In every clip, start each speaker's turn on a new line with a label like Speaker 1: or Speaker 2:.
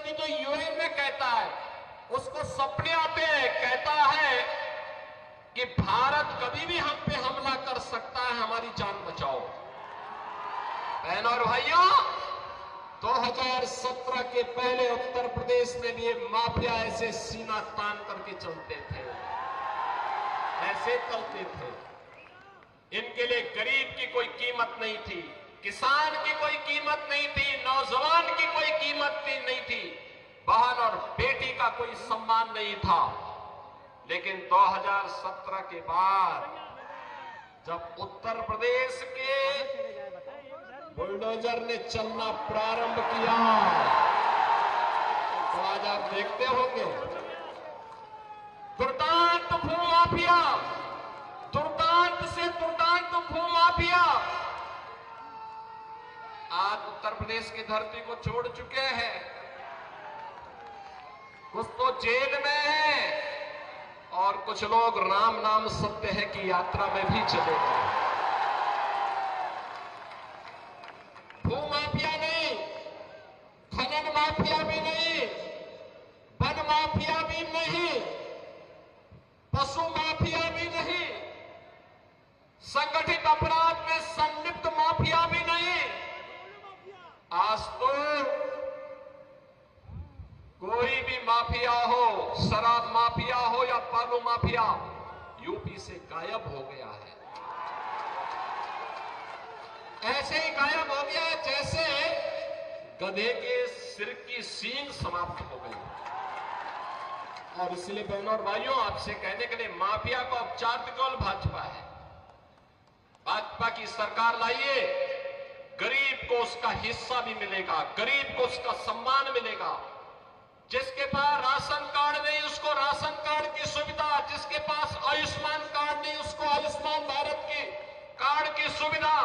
Speaker 1: मोदी जो यूएन में कहता है, उसको सपने आते हैं, कहता है कि भारत कभी भी हम पे हमला कर सकता है, हमारी जान बचाओ। बहनों और भाइयों, 2017 के पहले उत्तर प्रदेश में भी ये माफिया ऐसे सीना तान करके चलते थे, ऐसे चलते थे। इनके लिए गरीब की कोई कीमत नहीं थी, किसान की कोई कीमत नहीं थी, नौजवान की कोई कीमत नहीं थी, बहन और बेटी का कोई सम्मान नहीं था। लेकिन 2017 के बाद जब उत्तर प्रदेश के बुलडोजर ने चलना प्रारंभ किया, तो आज आप देखते होंगे दुर्दांत भूमाफिया, दुर्दांत से दुर्दांत भूमाफिया आज उत्तर प्रदेश की धरती को छोड़ चुके हैं। कुछ तो जेल में है और कुछ लोग राम नाम सत्य है की यात्रा में भी चले गए। भूमाफिया नहीं, खनन माफिया भी नहीं, वन माफिया भी नहीं, पशु माफिया भी नहीं, संगठित अपराध में संलिप्त माफिया भी नहीं। आज तो कोई भी माफिया हो, शराब माफिया हो या बालू माफिया, यूपी से गायब हो गया है। ऐसे ही गायब हो गया जैसे गधे के सिर की सींग समाप्त हो गई। और इसलिए बहनों और भाइयों, आपसे कहने के लिए माफिया को औपचारिक केवल भाजपा है। भाजपा की सरकार लाइए, गरीब को उसका हिस्सा भी मिलेगा, गरीब को उसका सम्मान मिलेगा। जिसके पास राशन कार्ड नहीं उसको राशन कार्ड की सुविधा, जिसके पास आयुष्मान कार्ड नहीं उसको आयुष्मान भारत की कार्ड की सुविधा,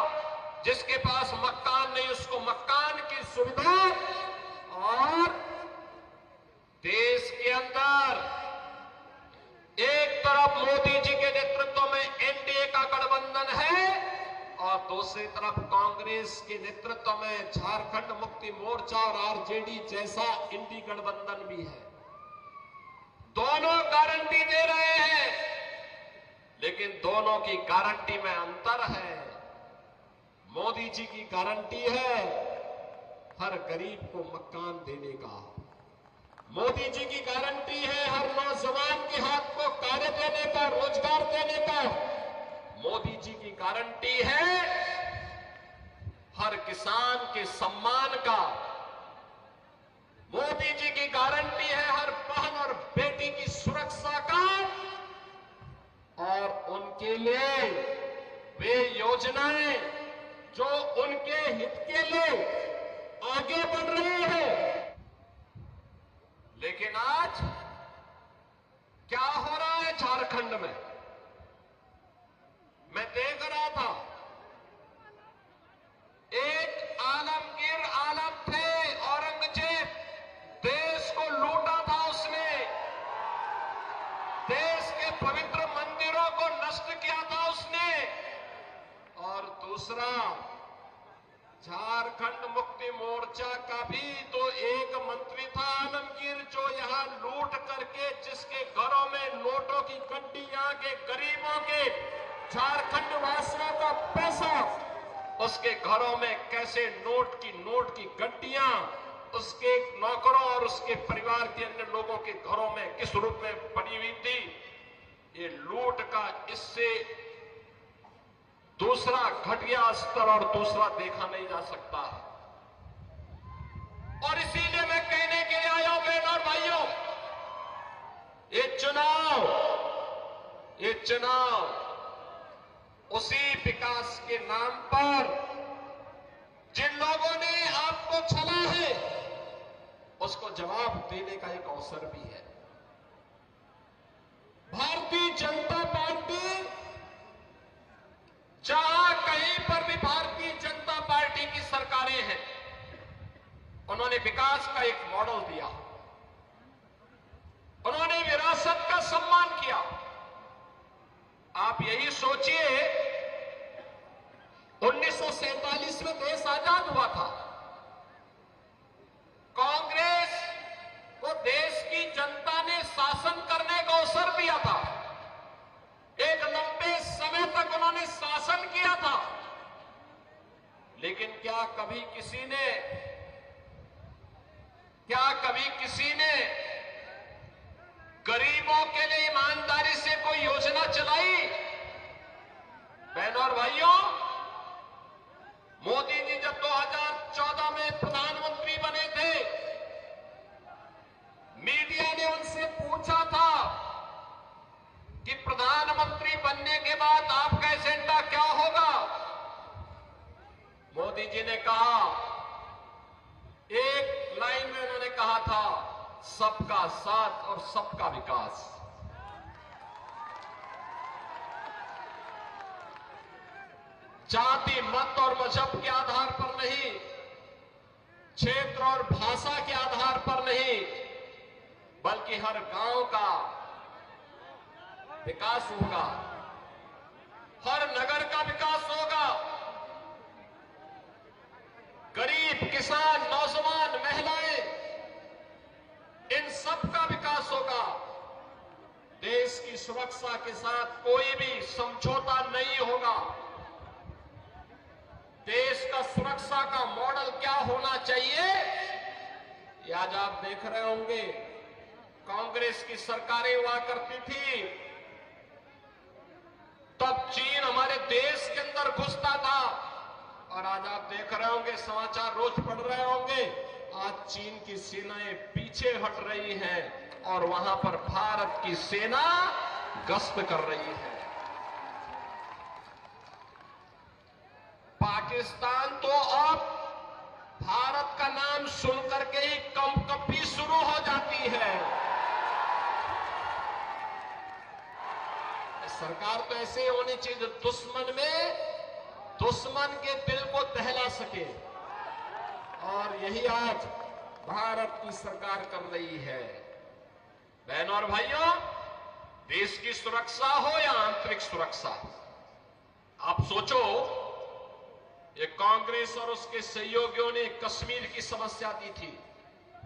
Speaker 1: जिसके पास मकान नहीं उसको मकान की सुविधा। और देश के अंदर एक तरफ मोदी जी के नेतृत्व में एनडीए का गठबंधन है और दूसरी तरफ कांग्रेस के नेतृत्व में झारखंड मुक्ति मोर्चा और आरजेडी जैसा इंडी गठबंधन भी है। दोनों गारंटी दे रहे हैं, लेकिन दोनों की गारंटी में अंतर है। मोदी जी की गारंटी है हर गरीब को मकान देने का, मोदी जी की गारंटी है हर नौजवान के हाथ को कार्य देने का, रोजगार देने का। मोदी जी की गारंटी है हर किसान के सम्मान का। मोदी जी की गारंटी है हर बहन और बेटी की सुरक्षा का। और उनके लिए वे योजनाएं जो उनके हित के लिए आगे बढ़ रही है। लेकिन आज क्या हो रहा है झारखंड में, मैं देख रहा था। एक आलमगीर आलम थे, औरंगजेब, देश को लूटा था उसने, देश के पवित्र मंदिरों को नष्ट किया था उसने। और दूसरा, झारखंड मुक्ति मोर्चा का भी तो एक मंत्री था आलमगीर, जो यहां लूट करके जिसके घरों में नोटों की गड्डी, यहां के गरीबों के, झारखंड वासियों का पैसा उसके घरों में कैसे नोट की गड्डियां उसके नौकरों और उसके परिवार के अन्य लोगों के घरों में किस रूप में पड़ी हुई थी। ये लूट का इससे दूसरा घटिया स्तर और दूसरा देखा नहीं जा सकता है। और इसीलिए मैं कहने के लिए आया हूं बहनों और भाइयों, ये चुनाव उसी विकास के नाम पर जिन लोगों ने आपको छला है उसको जवाब देने का एक अवसर भी है। भारतीय जनता पार्टी, जहां कहीं पर भी भारतीय जनता पार्टी की सरकारें हैं, उन्होंने विकास का एक मॉडल दिया, उन्होंने विरासत का सम्मान किया। आप यही सोचिए, 1947 में देश आजाद हुआ था, कांग्रेस लेकिन क्या कभी किसी ने गरीबों के लिए ईमानदारी से कोई योजना चलाई? बहनों और भाइयों, मोदी जी जब 2014 में प्रधानमंत्री बने थे, मीडिया ने उनसे पूछा था कि प्रधानमंत्री बनने के बाद आपका एजेंडा क्या होगा? मोदी जी ने कहा, एक लाइन में उन्होंने कहा था, सबका साथ और सबका विकास। जाति, मत और मजहब के आधार पर नहीं, क्षेत्र और भाषा के आधार पर नहीं, बल्कि हर गांव का विकास होगा, हर नगर का विकास होगा, गरीब, किसान, नौजवान, महिलाएं, इन सब का विकास होगा। देश की सुरक्षा के साथ कोई भी समझौता नहीं होगा। देश का सुरक्षा का मॉडल क्या होना चाहिए, ये आज आप देख रहे होंगे। कांग्रेस की सरकारें हुआ करती थी, तब चीन हमारे देश के अंदर घुसता था, और आज आप देख रहे होंगे, समाचार रोज पढ़ रहे होंगे, आज चीन की सेनाएं पीछे हट रही हैं और वहां पर भारत की सेना गश्त कर रही है। पाकिस्तान तो अब भारत का नाम सुनकर के ही कंपकपी शुरू हो जाती है। सरकार तो ऐसे होनी चाहिए दुश्मन के दिल को दहला सके, और यही आज भारत की सरकार कर रही है। बहनों और भाइयों, देश की सुरक्षा हो या आंतरिक सुरक्षा, आप सोचो, ये कांग्रेस और उसके सहयोगियों ने कश्मीर की समस्या दी थी,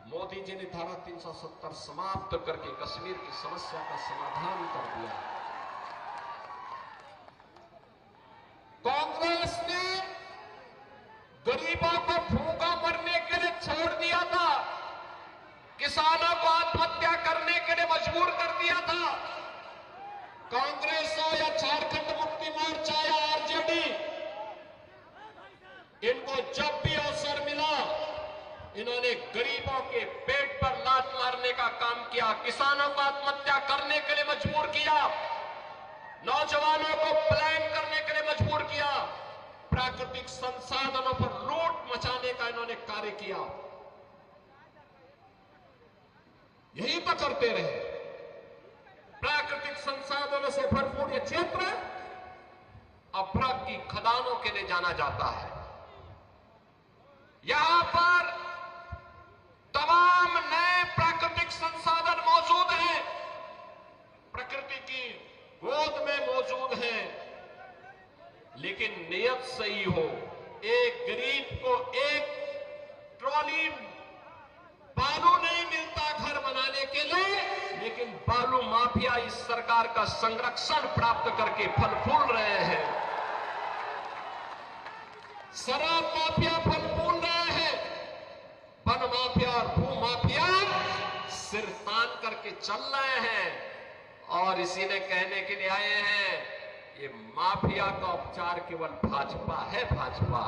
Speaker 1: मोदी जी ने धारा 370 समाप्त करके कश्मीर की समस्या का समाधान कर दिया। कांग्रेस ने गरीबों को भूखा मरने के लिए छोड़ दिया था, किसानों को आत्महत्या करने के लिए मजबूर कर दिया था। कांग्रेस हो या झारखंड मुक्ति मोर्चा या आरजेडी, इनको जब भी अवसर मिला, इन्होंने गरीबों के पेट पर लात मारने का काम किया, किसानों को आत्महत्या करने के लिए मजबूर किया, नौजवानों को पलायन करने के लिए मजबूर किया, प्राकृतिक संसाधनों पर लूट मचाने का इन्होंने कार्य किया। यही तो करते रहे। प्राकृतिक संसाधनों से भरपूर यह क्षेत्र अभ्रक की खदानों के लिए जाना जाता है। यहां पर तमाम नए प्राकृतिक संसाधन मौजूद हैं, प्रकृति की गोद में मौजूद हैं, लेकिन नियत सही हो। एक गरीब को एक ट्रॉली बालू नहीं मिलता घर बनाने के लिए, लेकिन बालू माफिया इस सरकार का संरक्षण प्राप्त करके फल फूल रहे हैं। शराब माफिया फल फूल रहे हैं, वन माफिया और भू माफिया सिर तान करके चल रहे हैं, और इसी ने कहने के लिए आए हैं, ये माफिया का उपचार केवल भाजपा है, भाजपा।